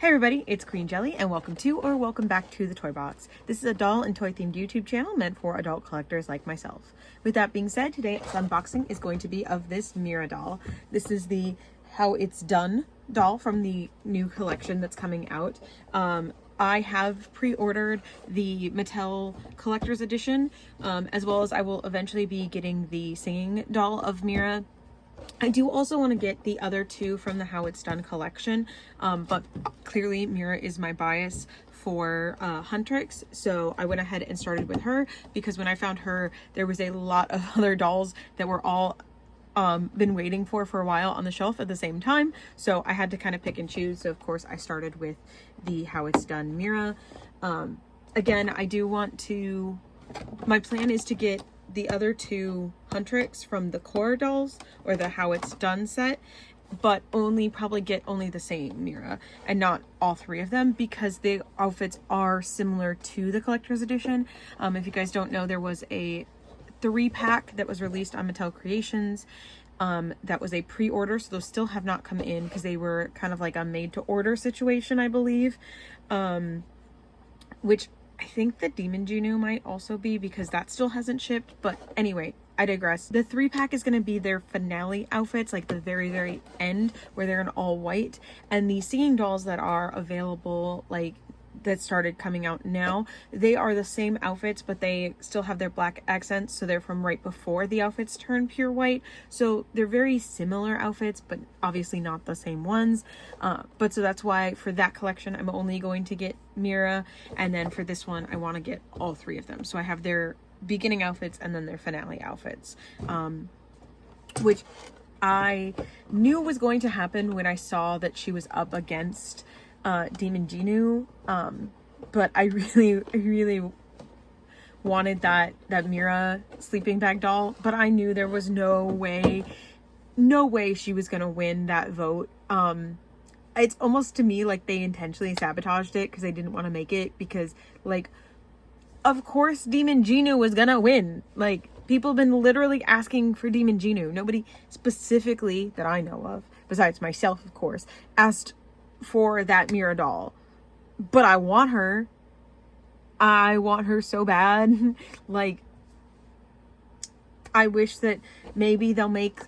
Hey everybody, it's Queen Jelly and welcome back to the Toy Box. This is a doll and toy themed YouTube channel meant for adult collectors like myself. With that being said, today's unboxing is going to be of this Mira doll. This is the How It's Done doll from the new collection that's coming out. I have pre-ordered the Mattel Collector's Edition, as well as I will eventually be getting the singing doll of Mira. I do also want to get the other two from the How It's Done collection, but clearly Mira is my bias for Huntrix, so I went ahead and started with her because when I found her, there was a lot of other dolls that were all been waiting for a while on the shelf at the same time, so I had to kind of pick and choose. So of course I started with the How It's Done Mira. Again, I do want to, my plan is to get the other two Huntrix from the core dolls or the How It's Done set, but probably get only the same Mira and not all three of them because the outfits are similar to the collector's edition. If you guys don't know, there was a 3-pack that was released on Mattel Creations that was a pre-order, so those still have not come in because they were kind of like a made-to-order situation, I believe, which I think the Demon Juno might also be because that still hasn't shipped, but anyway, I digress. The 3-pack is going to be their finale outfits, like the very end where they're in all white, and the singing dolls that are available, like that started coming out now, they are the same outfits, but they still have their black accents, so they're from right before the outfits turn pure white. So they're very similar outfits, but obviously not the same ones. But so that's why for that collection, I'm only going to get Mira, and then for this one, I want to get all three of them. So I have their beginning outfits and then their finale outfits, which I knew was going to happen when I saw that she was up against Demon Juno, but I really wanted that Mira sleeping bag doll, but I knew there was no way she was gonna win that vote. It's almost to me like they intentionally sabotaged it because they didn't want to make it, because like of course Demon Juno was gonna win. Like, people have been literally asking for Demon Juno. Nobody specifically that I know of, besides myself of course, asked for that Mira doll, but I want her so bad. Like, I wish that maybe they'll make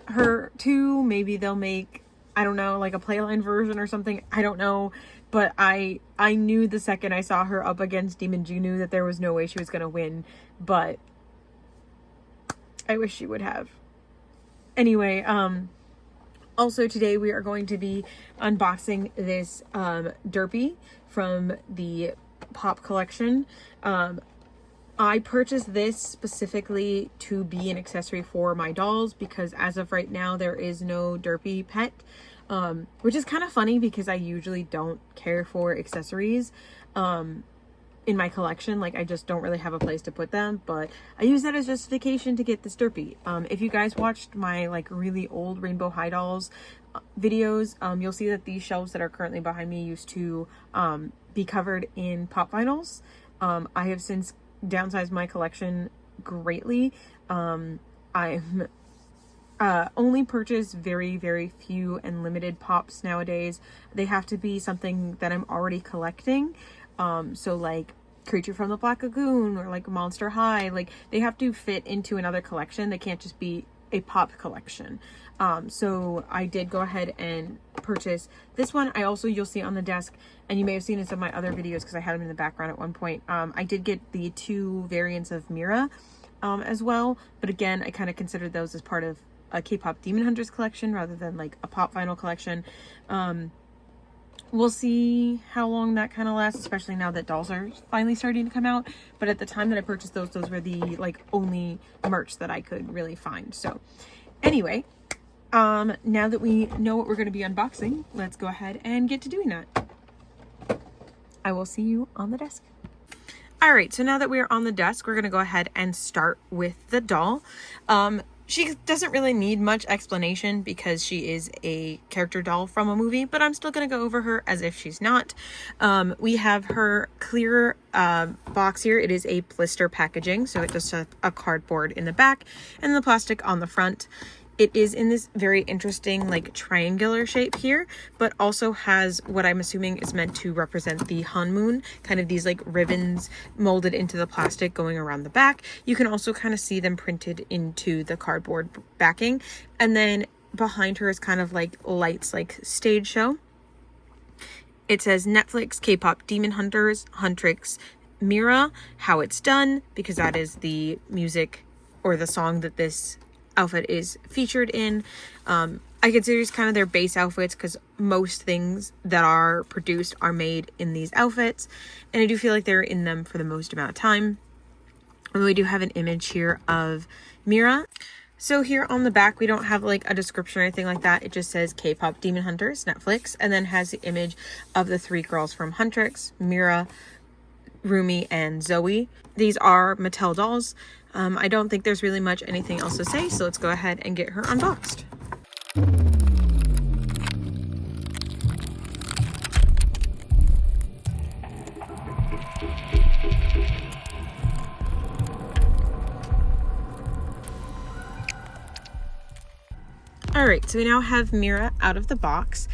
her too, maybe they'll make, I don't know, like a playline version or something, I don't know, but I knew the second I saw her up against Demon Juno that there was no way she was gonna win, but I wish she would have. Anyway, also today we are going to be unboxing this Derpy from the Pop collection. I purchased this specifically to be an accessory for my dolls because as of right now there is no Derpy pet, which is kind of funny because I usually don't care for accessories in my collection. Like, I just don't really have a place to put them, but I use that as justification to get this Derpy. If you guys watched my like really old Rainbow High Dolls videos, you'll see that these shelves that are currently behind me used to be covered in pop vinyls. I have since downsized my collection greatly. I'm only purchase very few and limited pops nowadays. They have to be something that I'm already collecting. So like Creature from the Black Lagoon or like Monster High, like they have to fit into another collection. They can't just be a pop collection. So I did go ahead and purchase this one. I also, you'll see on the desk, and you may have seen in some of my other videos because I had them in the background at one point. I did get the 2 variants of Mira as well, but again, I kind of considered those as part of a KPop Demon Hunters collection rather than like a pop vinyl collection. We'll see how long that kind of lasts, especially now that dolls are finally starting to come out. But at the time that I purchased those were the like only merch that I could really find. So anyway, now that we know what we're going to be unboxing, let's go ahead and get to doing that. I will see you on the desk. All right, so now that we're on the desk, we're going to go ahead and start with the doll. She doesn't really need much explanation because she is a character doll from a movie, but I'm still going to go over her as if she's not. We have her clear box here. It is a blister packaging, so it just has a cardboard in the back and the plastic on the front. It is in this very interesting like triangular shape here, but also has what I'm assuming is meant to represent the Hun moon, kind of these like ribbons molded into the plastic going around the back. You can also kind of see them printed into the cardboard backing. And then behind her is kind of like lights, like stage show. It says Netflix, KPop Demon Hunters, HUNTR, Mira, How It's Done, because that is the music or the song that this outfit is featured in. I consider these kind of their base outfits because most things that are produced are made in these outfits, and I do feel like they're in them for the most amount of time. And we do have an image here of Mira. So here on the back, we don't have like a description or anything like that. It just says KPop Demon Hunters, Netflix, and then has the image of the 3 girls from HUNTR, Mira, Rumi, and Zoe. These are Mattel dolls. I don't think there's really much anything else to say, so let's go ahead and get her unboxed. Alright, so we now have Mira out of the box,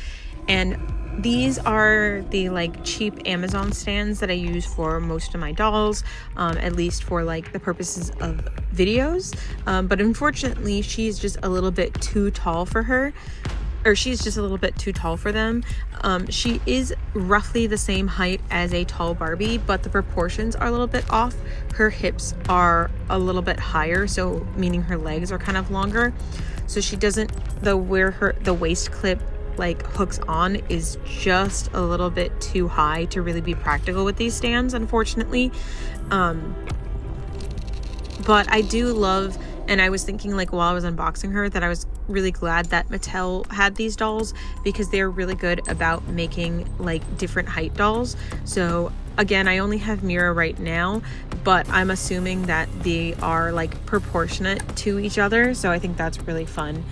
and these are the like cheap Amazon stands that I use for most of my dolls, at least for like the purposes of videos. But unfortunately, she's just a little bit too tall for her, or she's just a little bit too tall for them. She is roughly the same height as a tall Barbie, but the proportions are a little bit off. Her hips are a little bit higher, so meaning her legs are kind of longer. So she doesn't, where the waist clip like hooks on is just a little bit too high to really be practical with these stands, unfortunately. But I do love, and I was thinking like while I was unboxing her that I was really glad that Mattel had these dolls, because they're really good about making like different height dolls. So again, I only have Mira right now, but I'm assuming that they are like proportionate to each other. So I think that's really fun.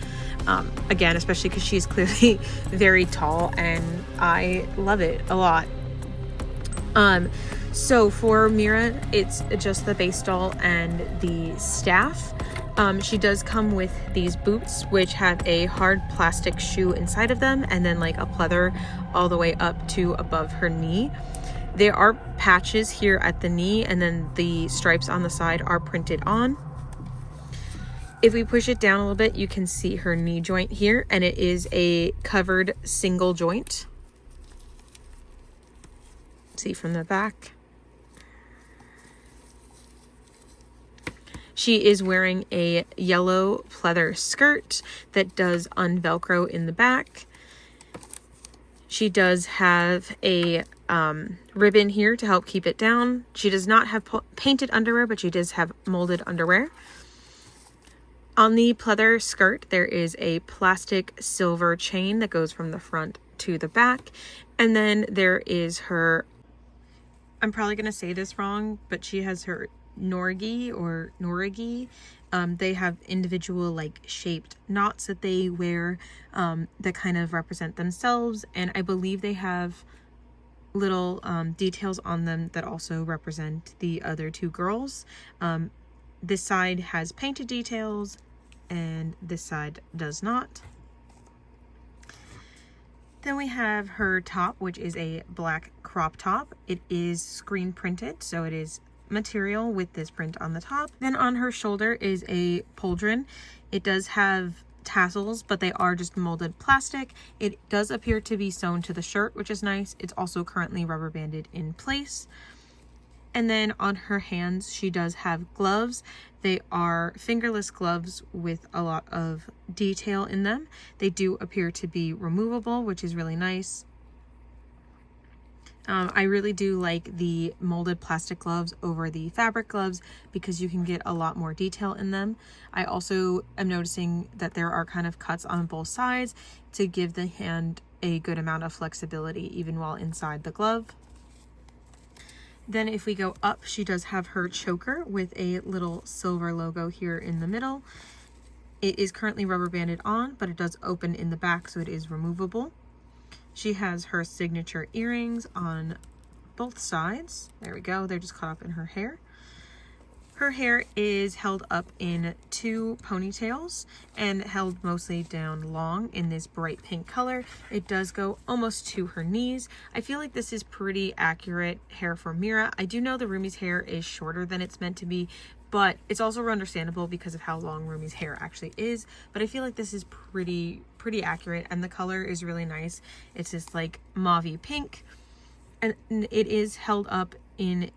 Again, especially because she's clearly very tall, and I love it a lot. So for Mira, it's just the base doll and the staff. She does come with these boots, which have a hard plastic shoe inside of them, and then like a pleather all the way up to above her knee. There are patches here at the knee, and then the stripes on the side are printed on. If we push it down a little bit, you can see her knee joint here, and it is a covered single joint. See from the back. She is wearing a yellow pleather skirt that does unvelcro in the back. She does have a ribbon here to help keep it down. She does not have painted underwear, but she does have molded underwear. On the pleather skirt, there is a plastic silver chain that goes from the front to the back. And then there is her, I'm probably going to say this wrong, but she has her norgi or norigi. They have individual like shaped knots that they wear that kind of represent themselves. And I believe they have little details on them that also represent the other 2 girls. This side has painted details, and this side does not. Then we have her top, which is a black crop top. It is screen printed, so it is material with this print on the top. Then on her shoulder is a pauldron. It does have tassels, but they are just molded plastic. It does appear to be sewn to the shirt, which is nice. It's also currently rubber banded in place. And then on her hands, she does have gloves. They are fingerless gloves with a lot of detail in them. They do appear to be removable, which is really nice. I really do like the molded plastic gloves over the fabric gloves because you can get a lot more detail in them. I also am noticing that there are kind of cuts on both sides to give the hand a good amount of flexibility even while inside the glove. Then if we go up, she does have her choker with a little silver logo here in the middle. It is currently rubber banded on, but it does open in the back, so it is removable. She has her signature earrings on both sides. There we go. They're just caught up in her hair. Her hair is held up in 2 ponytails and held mostly down long in this bright pink color. It does go almost to her knees. I feel like this is pretty accurate hair for Mira. I do know the Rumi's hair is shorter than it's meant to be, but it's also understandable because of how long Rumi's hair actually is. But I feel like this is pretty accurate, and the color is really nice. It's this like mauve-y pink, and it is held up in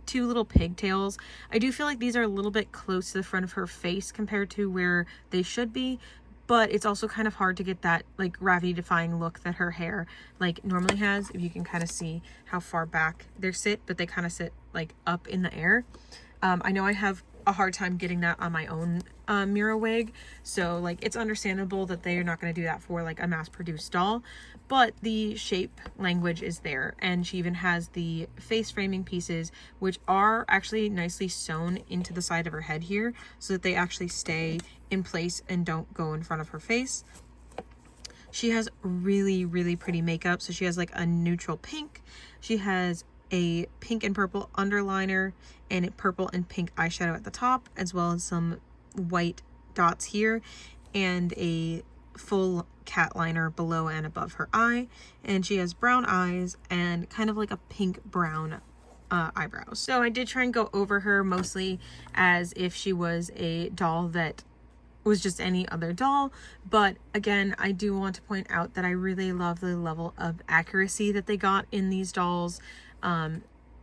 2 little pigtails. I do feel like these are a little bit close to the front of her face compared to where they should be, but it's also kind of hard to get that like gravity defying look that her hair like normally has. If you can kind of see how far back they sit, but they kind of sit like up in the air. I know I have a hard time getting that on my own Mira wig, so like it's understandable that they are not going to do that for like a mass-produced doll, but the shape language is there, and she even has the face framing pieces, which are actually nicely sewn into the side of her head here so that they actually stay in place and don't go in front of her face. She has really pretty makeup. So she has like a neutral pink, she has a pink and purple underliner and a purple and pink eyeshadow at the top, as well as some white dots here and a full cat liner below and above her eye. And she has brown eyes and kind of like a pink brown eyebrows. So I did try and go over her mostly as if she was a doll that was just any other doll, but again, I do want to point out that I really love the level of accuracy that they got in these dolls.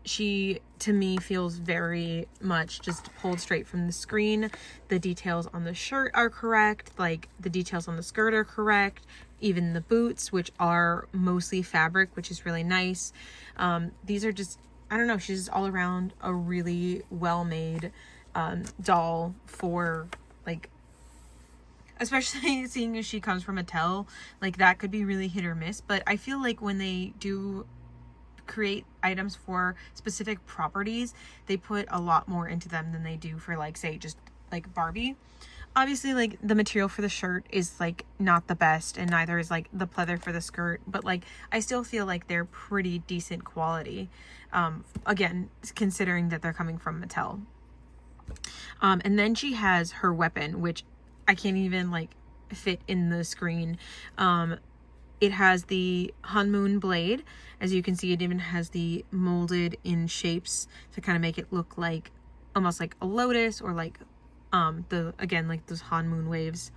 She to me feels very much just pulled straight from the screen. The details on the shirt are correct, like the details on the skirt are correct, even the boots, which are mostly fabric, which is really nice. These are just, I don't know, she's all around a really well made doll for like, especially seeing as she comes from Mattel, like that could be really hit or miss. But I feel like when they do create items for specific properties, they put a lot more into them than they do for like, say, just like Barbie. Obviously, like the material for the shirt is like not the best, and neither is like the pleather for the skirt, but like I still feel like they're pretty decent quality, again considering that they're coming from Mattel. And then she has her weapon, which I can't even like fit in the screen. It has the Hunmoon blade. As you can see, it even has the molded in shapes to kind of make it look like almost like a lotus, or like again like those Hunmoon waves.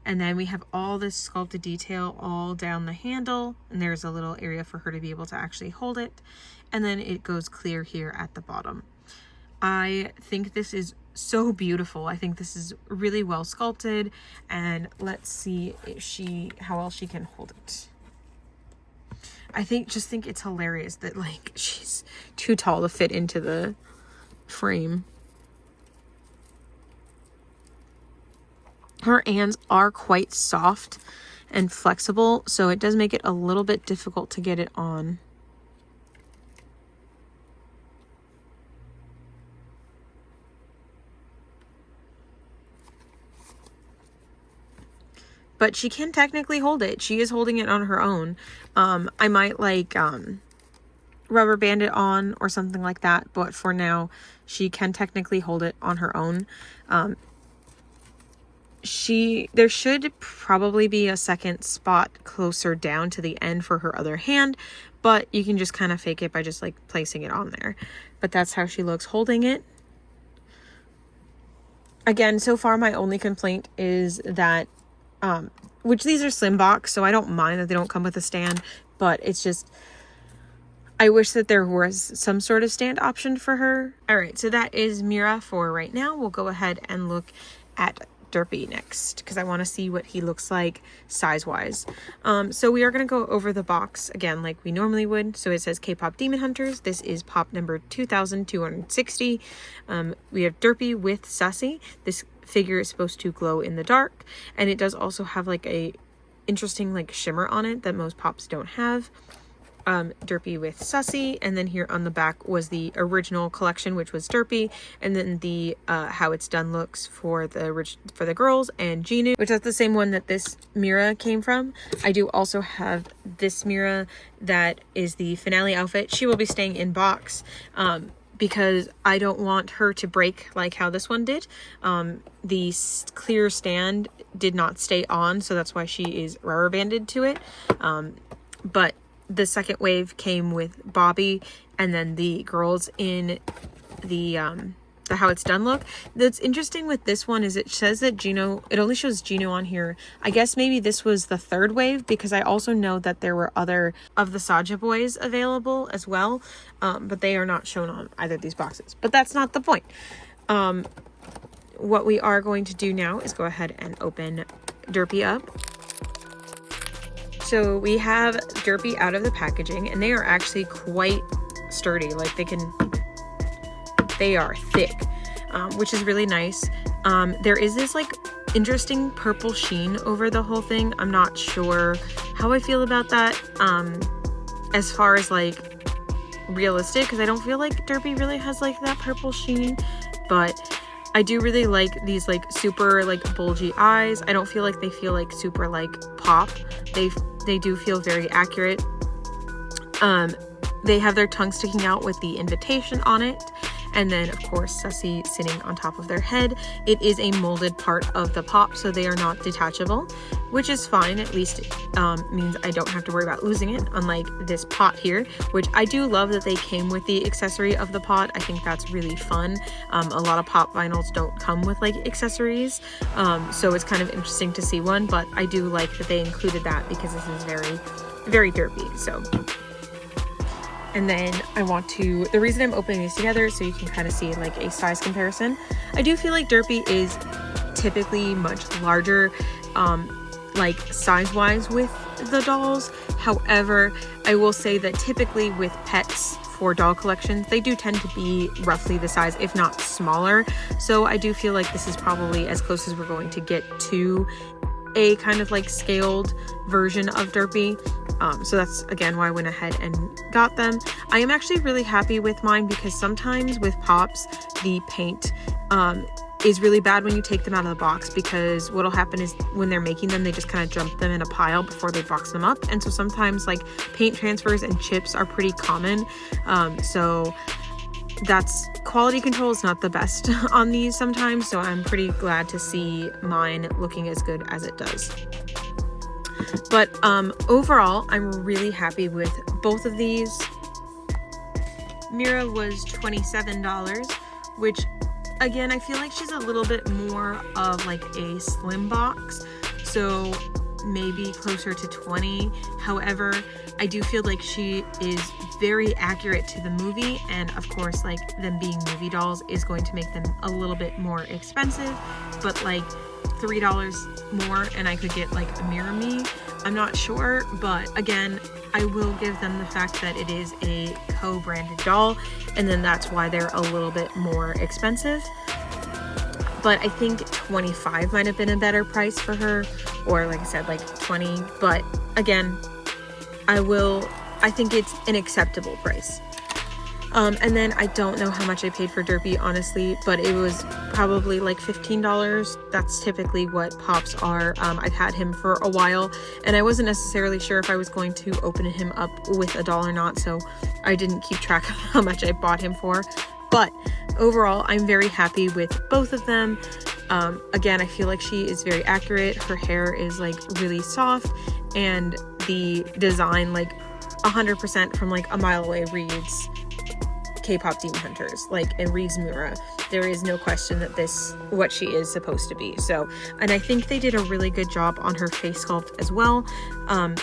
And then we have all this sculpted detail all down the handle, and there's a little area for her to be able to actually hold it, and then it goes clear here at the bottom. I think this is so beautiful. I think this is really well sculpted, and let's see if how well she can hold it. I just think it's hilarious that like she's too tall to fit into the frame. Her hands are quite soft and flexible, so it does make it a little bit difficult to get it on. But she can technically hold it. She is holding it on her own. I might like rubber band it on or something like that, but for now she can technically hold it on her own. There should probably be a second spot closer down to the end for her other hand, but you can just kind of fake it by just like placing it on there. But that's how she looks holding it. Again, so far my only complaint is that which these are slim box, so I don't mind that they don't come with a stand, but it's just, I wish that there was some sort of stand option for her. All right, so that is Mira for right now. We'll go ahead and look at Derpy next, because I want to see what he looks like size-wise. So we are going to go over the box again like we normally would. So it says KPop Demon Hunters. This is pop number 2260. We have Derpy with Sassy. This figure is supposed to glow in the dark, and it does also have like a interesting like shimmer on it that most pops don't have. Derpy with Sussy, and then here on the back was the original collection, which was Derpy, and then the how it's done looks for the girls, and Genu, which is the same one that this Mira came from. I do also have this Mira that is the finale outfit. She will be staying in box. because I don't want her to break like how this one did. The clear stand did not stay on, so that's why she is rubber banded to it. But the second wave came with Bobby, and then the girls in the how it's done look. That's interesting with this one is it says that Gino, it only shows Gino on here. I guess maybe this was the third wave, because I also know that there were other of the Saja boys available as well, but they are not shown on either of these boxes. But that's not the point. What we are going to do now is go ahead and open Derpy up. So we have Derpy out of the packaging, and they are actually quite sturdy. Like they are thick, which is really nice. There is this like interesting purple sheen over the whole thing. I'm not sure how I feel about that as far as like realistic, because I don't feel like Derpy really has like that purple sheen, but I do really like these like super like bulgy eyes. I don't feel like they feel like super like pop. They do feel very accurate. They have their tongue sticking out with the invitation on it. And then, of course, Sussy sitting on top of their head. It is a molded part of the pop, so they are not detachable, which is fine. At least it means I don't have to worry about losing it, unlike this pot here, which I do love that they came with the accessory of the pot. I think that's really fun. A lot of pop vinyls don't come with, like, accessories, so it's kind of interesting to see one, but I do like that they included that because this is very, very derpy, so... And then the reason I'm opening these together is so you can kind of see like a size comparison. I do feel like Derpy is typically much larger, like size-wise with the dolls. However, I will say that typically with pets for doll collections, they do tend to be roughly the size, if not smaller. So I do feel like this is probably as close as we're going to get to a kind of like scaled version of Derpy. So that's again why I went ahead and got them. I am actually really happy with mine because sometimes with pops the paint is really bad when you take them out of the box, because what'll happen is when they're making them, they just kind of dump them in a pile before they box them up, and so sometimes like paint transfers and chips are pretty common. So that's quality control is not the best on these sometimes, so I'm pretty glad to see mine looking as good as it does. But overall, I'm really happy with both of these. Mira was $27, which again, I feel like she's a little bit more of like a slim box, so maybe closer to 20. However, I do feel like she is very accurate to the movie, and of course, like them being movie dolls is going to make them a little bit more expensive, but like $3 more and I could get like a Mira Me. I'm not sure, but again, I will give them the fact that it is a co-branded doll, and then that's why they're a little bit more expensive. But I think 25 might have been a better price for her, or like I said, like 20. But again, I think it's an acceptable price. And then I don't know how much I paid for Derpy, honestly, but it was probably like $15. That's typically what pops are. I've had him for a while, and I wasn't necessarily sure if I was going to open him up with a doll or not, so I didn't keep track of how much I bought him for. But overall, I'm very happy with both of them. Again, I feel like she is very accurate. Her hair is like really soft, and the design, like 100% from like a mile away, reads KPop Demon Hunters, like it reads Mira. There is no question that this what she is supposed to be. So, and I think they did a really good job on her face sculpt as well. I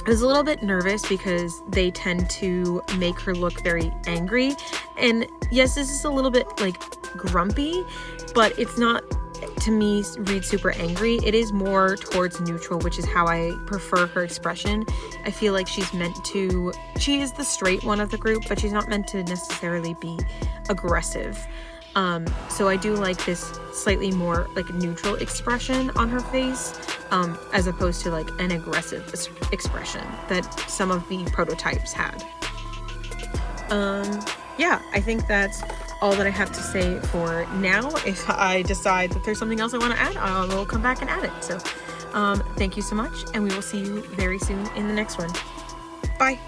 was a little bit nervous because they tend to make her look very angry, and yes, this is a little bit like grumpy, but it's not, to me, read super angry. It is more towards neutral, which is how I prefer her expression. I feel like she is the straight one of the group, but she's not meant to necessarily be aggressive. So I do like this slightly more like neutral expression on her face, as opposed to like an aggressive expression that some of the prototypes had. Yeah, I think that's all that I have to say for now. If I decide that there's something else I want to add, I will come back and add it. So thank you so much, and we will see you very soon in the next one. Bye.